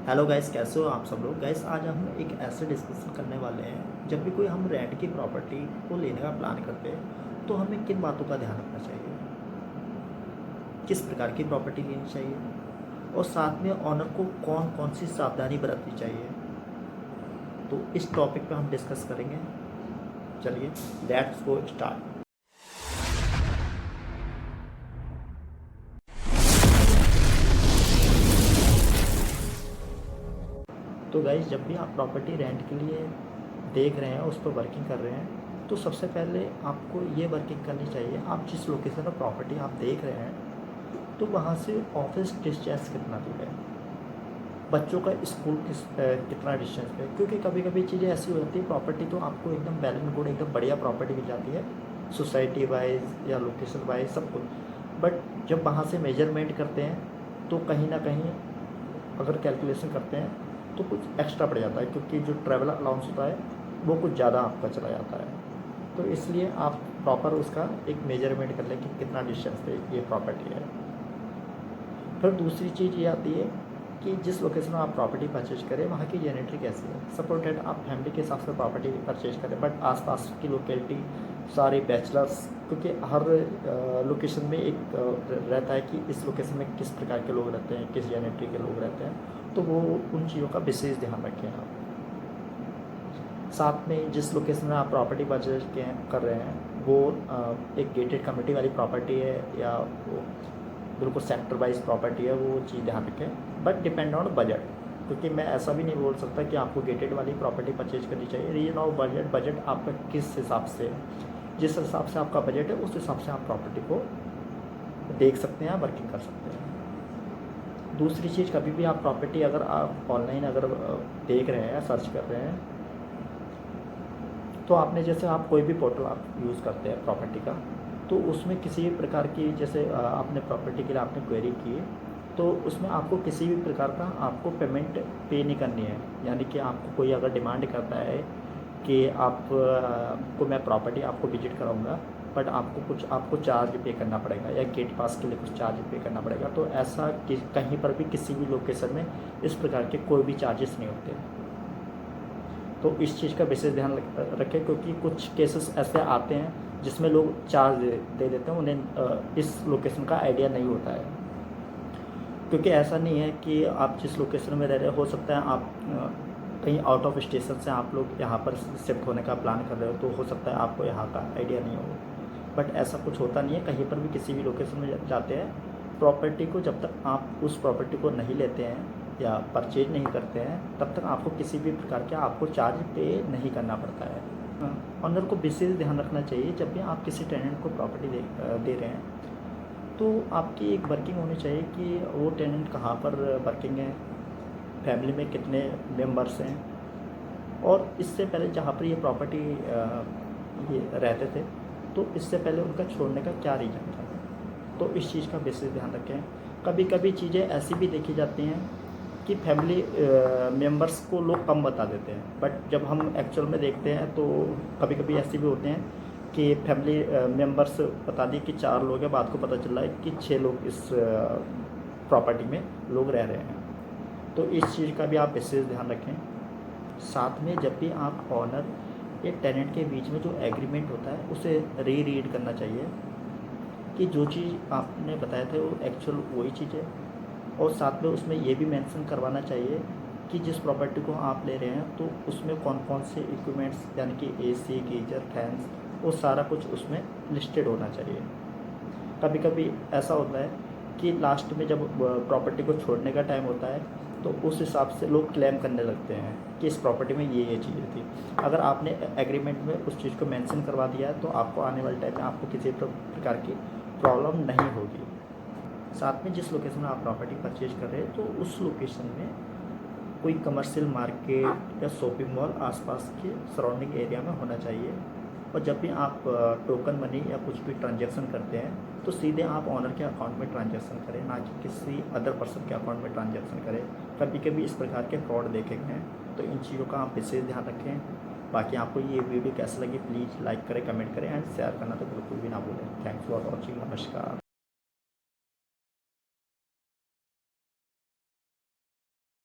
Hello guys, कैसे हो आप सब लोग। गाइस, आज हम एक ऐसे डिस्कशन करने वाले हैं, जब भी कोई हम रेंट की प्रॉपर्टी को लेने का प्लान करते हैं तो हमें किन बातों का ध्यान रखना चाहिए, किस प्रकार की प्रॉपर्टी लेनी चाहिए और साथ में ऑनर को कौन कौन सी सावधानी बरतनी चाहिए। तो इस टॉपिक पे हम डिस्कस करेंगे। चलिए, लेट्स गो स्टार्ट। तो गाइस, जब भी आप प्रॉपर्टी रेंट के लिए देख रहे हैं, उस पर वर्किंग कर रहे हैं, तो सबसे पहले आपको ये वर्किंग करनी चाहिए, आप जिस लोकेशन पर प्रॉपर्टी आप देख रहे हैं तो वहाँ से ऑफिस डिस्टेंस कितना दूर है, बच्चों का स्कूल कितना डिस्टेंस पे। क्योंकि कभी कभी चीज़ें ऐसी हो जाती है, प्रॉपर्टी तो आपको एकदम वेल एंड गुड एकदम बढ़िया प्रॉपर्टी मिल जाती है, सोसाइटी वाइज या लोकेशन वाइज सब कुछ। बट जब वहाँ से मेजरमेंट करते हैं तो कहीं ना कहीं अगर कैलकुलेशन करते हैं तो कुछ एक्स्ट्रा पड़ जाता है, क्योंकि जो ट्रैवल अलाउंस होता है वो कुछ ज़्यादा आपका चला जाता है। तो इसलिए आप प्रॉपर उसका एक मेजरमेंट कर लें कि कितना डिस्टेंस पे ये प्रॉपर्टी है। फिर दूसरी चीज़ ये आती है कि जिस लोकेशन में आप प्रॉपर्टी परचेज करें वहाँ की जेनेट्री कैसी है। सपोज दैट आप फैमिली के हिसाब से प्रॉपर्टी परचेज करें, बट आसपास की लोकेलिटी सारे बैचलर्स, क्योंकि हर लोकेशन में एक रहता है कि इस लोकेशन में किस प्रकार के लोग रहते हैं, किस जेनेट्री के लोग रहते हैं, तो वो उन चीज़ों का विशेष ध्यान रखें आप। साथ में जिस लोकेशन में आप प्रॉपर्टी परचेज कर रहे हैं वो एक गेटेड कम्युनिटी वाली प्रॉपर्टी है या वो बिल्कुल सेक्टर वाइज प्रॉपर्टी है, वो चीज़ ध्यान रखें। बट डिपेंड ऑन बजट, क्योंकि मैं ऐसा भी नहीं बोल सकता कि आपको गेटेड वाली प्रॉपर्टी परचेज करनी चाहिए। रीजन ऑफ बजट, बजट आपका किस हिसाब से है, जिस हिसाब से आपका बजट है उस हिसाब से आप प्रॉपर्टी को देख सकते हैं, वर्किंग कर सकते हैं। दूसरी चीज़, कभी भी आप प्रॉपर्टी अगर आप ऑनलाइन अगर देख रहे हैं, सर्च कर रहे हैं, तो आपने जैसे आप कोई भी पोर्टल आप यूज़ करते हैं प्रॉपर्टी का, तो उसमें किसी भी प्रकार की जैसे आपने प्रॉपर्टी के लिए आपने क्वेरी की, तो उसमें आपको किसी भी प्रकार का आपको पेमेंट पे नहीं करनी है। यानी कि आपको कोई अगर डिमांड करता है कि आप को मैं प्रॉपर्टी आपको विजिट कराऊंगा, बट आपको चार्ज पे करना पड़ेगा या गेट पास के लिए कुछ चार्ज पे करना पड़ेगा, तो ऐसा कहीं पर भी किसी भी लोकेशन में इस प्रकार के कोई भी चार्जेस नहीं होते। तो इस चीज़ का विशेष ध्यान रखें, क्योंकि कुछ केसेस ऐसे आते हैं जिसमें लोग चार्ज दे देते हैं, उन्हें इस लोकेशन का आइडिया नहीं होता है। क्योंकि ऐसा नहीं है कि आप जिस लोकेशन में रह रहे हो सकता है आप कहीं आउट ऑफ स्टेशन से आप लोग यहाँ पर शिफ्ट होने का प्लान कर रहे हो, तो हो सकता है आपको यहाँ का आइडिया नहीं हो। बट ऐसा कुछ होता नहीं है, कहीं पर भी किसी भी लोकेशन में जाते हैं, प्रॉपर्टी को जब तक आप उस प्रॉपर्टी को नहीं लेते हैं या परचेज नहीं करते हैं, तब तक आपको किसी भी प्रकार के आपको चार्ज पे नहीं करना पड़ता है। ऑनर को विशेष ध्यान रखना चाहिए, जब भी आप किसी टेनेंट को प्रॉपर्टी दे रहे हैं, तो आपकी एक वर्किंग होनी चाहिए कि वो टेनेंट कहाँ पर वर्किंग है, फैमिली में कितने मेंबर्स हैं, और इससे पहले जहाँ पर ये प्रॉपर्टी ये रहते थे, तो इससे पहले उनका छोड़ने का क्या रीज़न था। तो इस चीज़ का विशेष ध्यान रखें। कभी कभी चीज़ें ऐसी भी देखी जाती हैं कि फैमिली मेंबर्स को लोग कम बता देते हैं, बट जब हम एक्चुअल में देखते हैं तो कभी कभी ऐसे भी होते हैं कि फैमिली मेंबर्स बता दिए कि 4 लोग हैं, बाद को पता चल रहा है कि 6 लोग इस प्रॉपर्टी में लोग रह रहे हैं। तो इस चीज़ का भी आप विशेष ध्यान रखें। साथ में जब भी आप ऑनर या टेनेंट के बीच में जो एग्रीमेंट होता है उसे रीड करना चाहिए कि जो चीज़ आपने बताया था वो एक्चुअल वही चीज़ है, और साथ में उसमें ये भी मेंशन करवाना चाहिए कि जिस प्रॉपर्टी को आप ले रहे हैं तो उसमें कौन कौन से इक्विपमेंट्स, यानी कि एसी, गीजर, फैंस, वो सारा कुछ उसमें लिस्टेड होना चाहिए। कभी कभी ऐसा होता है कि लास्ट में जब प्रॉपर्टी को छोड़ने का टाइम होता है तो उस हिसाब से लोग क्लेम करने लगते हैं कि इस प्रॉपर्टी में ये चीज़ें थी। अगर आपने एग्रीमेंट में उस चीज़ को मेंशन करवा दिया है तो आपको आने वाले टाइम में आपको किसी प्रकार की प्रॉब्लम नहीं होगी। साथ में जिस लोकेशन में आप प्रॉपर्टी परचेज कर रहे हैं तो उस लोकेशन में कोई कमर्शियल मार्केट या शॉपिंग मॉल आसपास के सराउंडिंग एरिया में होना चाहिए। और जब भी आप टोकन मनी या कुछ भी ट्रांजैक्शन करते हैं तो सीधे आप ऑनर के अकाउंट में ट्रांजैक्शन करें, ना कि किसी अदर पर्सन के अकाउंट में ट्रांजैक्शन करें। कभी कभी इस प्रकार के फ्रॉड देखे गए हैं, तो इन चीज़ों का आप विशेष ध्यान रखें। बाकी आपको ये वीडियो कैसा लगी प्लीज़ लाइक करें, कमेंट करें एंड शेयर करना तो बिल्कुल भी ना भूलें। Thanks for watching. नमस्कार।